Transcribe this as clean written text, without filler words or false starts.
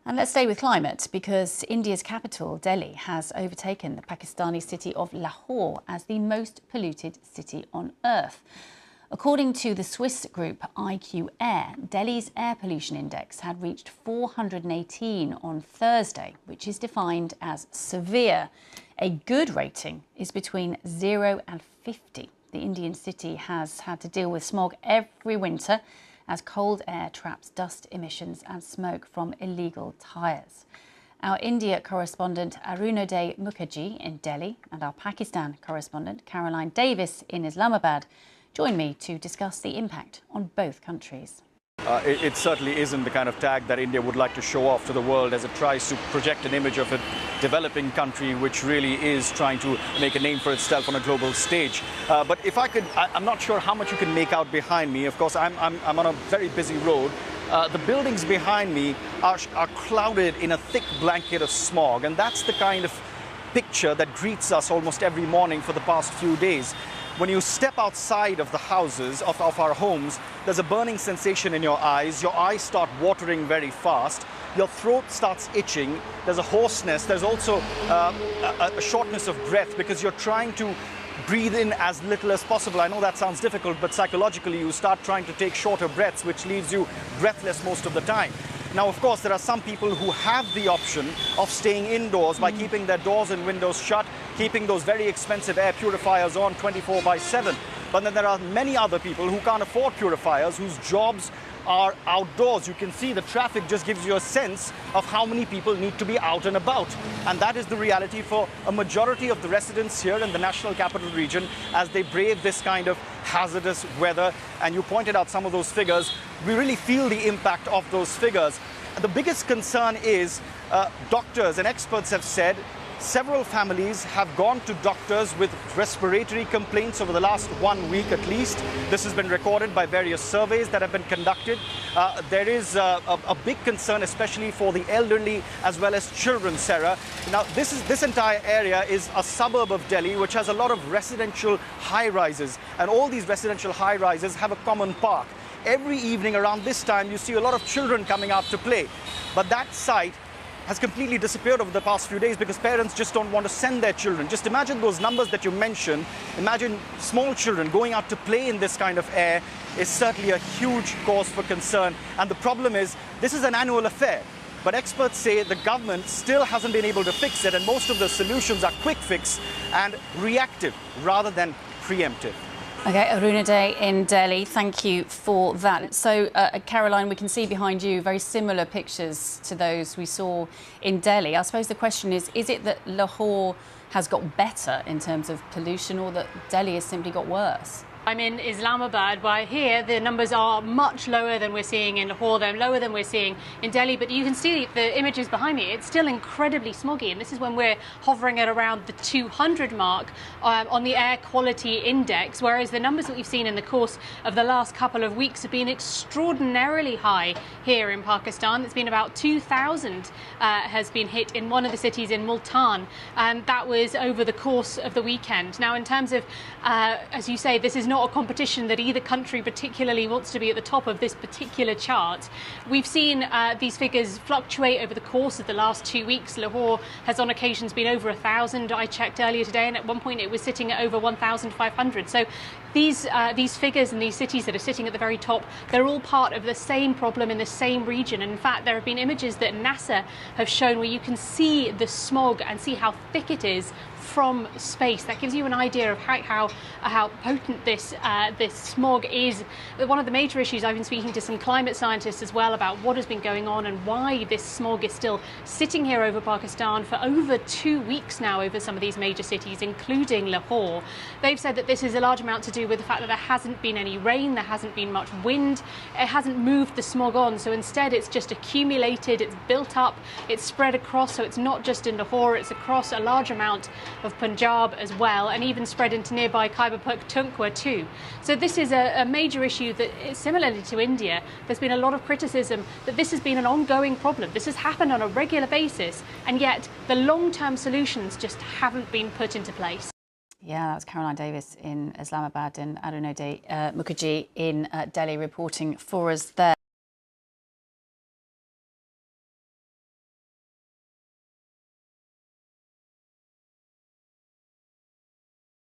And let's stay with climate because India's capital, Delhi, has overtaken the Pakistani city of Lahore as the most polluted city on earth. According to the Swiss group IQ Air, Delhi's air pollution index had reached 418 on Thursday, which is defined as severe. A good rating is between 0 and 50. The Indian city has had to deal with smog every winter as cold air traps dust emissions and smoke from illegal tyres. Our India correspondent Arunodaya Mukherjee in Delhi and our Pakistan correspondent Caroline Davis in Islamabad join me to discuss the impact on both countries. It certainly isn't the kind of tag that India would like to show off to the world as it tries to project an image of a developing country which really is trying to make a name for itself on a global stage. But if I could, I'm not sure how much you can make out behind me. Of course, I'm on a very busy road. The buildings behind me are clouded in a thick blanket of smog, and that's the kind of picture that greets us almost every morning for the past few days. When you step outside of the houses, of our homes, there's a burning sensation in your eyes start watering very fast, your throat starts itching, there's a hoarseness, there's also a shortness of breath because you're trying to breathe in as little as possible. I know that sounds difficult, but psychologically you start trying to take shorter breaths, which leaves you breathless most of the time. Now, of course, there are some people who have the option of staying indoors by keeping their doors and windows shut, keeping those very expensive air purifiers on 24/7. But then there are many other people who can't afford purifiers, whose jobs are outdoors. You can see the traffic just gives you a sense of how many people need to be out and about. And that is the reality for a majority of the residents here in the National Capital Region as they brave this kind of hazardous weather. And you pointed out some of those figures. We really feel the impact of those figures. The biggest concern is doctors and experts have said several families have gone to doctors with respiratory complaints over the last 1 week at least. This has been recorded by various surveys that have been conducted. There is a big concern, especially for the elderly as well as children, Sarah. Now, this entire area is a suburb of Delhi, which has a lot of residential high-rises. And all these residential high-rises have a common park. Every evening around this time, you see a lot of children coming out to play. But that site has completely disappeared over the past few days because parents just don't want to send their children. Just imagine those numbers that you mentioned. Imagine small children going out to play in this kind of air is certainly a huge cause for concern. And the problem is, this is an annual affair. But experts say the government still hasn't been able to fix it, and most of the solutions are quick fix and reactive rather than preemptive. OK, Arunodaya in Delhi, thank you for that. So, Caroline, we can see behind you very similar pictures to those we saw in Delhi. I suppose the question is it that Lahore has got better in terms of pollution or that Delhi has simply got worse? I'm in Islamabad, where here the numbers are much lower than we're seeing in Lahore, they're lower than we're seeing in Delhi, but you can see the images behind me, it's still incredibly smoggy, and this is when we're hovering at around the 200 mark on the air quality index, whereas the numbers that we've seen in the course of the last couple of weeks have been extraordinarily high here in Pakistan. It's been about 2,000 has been hit in one of the cities in Multan, and that was over the course of the weekend. Now, in terms of, as you say, this is not a competition that either country particularly wants to be at the top of this particular chart. We've seen these figures fluctuate over the course of the last 2 weeks. Lahore has on occasions been over 1,000. I checked earlier today, and at one point it was sitting at over 1,500. So these figures and these cities that are sitting at the very top, they're all part of the same problem in the same region. And in fact, there have been images that NASA have shown where you can see the smog and see how thick it is from space. That gives you an idea of how potent this smog is. One of the major issues, I've been speaking to some climate scientists as well about what has been going on and why this smog is still sitting here over Pakistan for over 2 weeks now over some of these major cities, including Lahore. They've said that this is a large amount to do with the fact that there hasn't been any rain, there hasn't been much wind, it hasn't moved the smog on, so instead it's just accumulated, it's built up, it's spread across, so it's not just in Lahore, it's across a large amount of Punjab as well, and even spread into nearby Khyber Pakhtunkhwa too. So this is a major issue that, similarly to India, there's been a lot of criticism that this has been an ongoing problem. This has happened on a regular basis, and yet the long-term solutions just haven't been put into place. Yeah, that's Caroline Davis in Islamabad and Arunodaya Mukherjee in Delhi reporting for us there.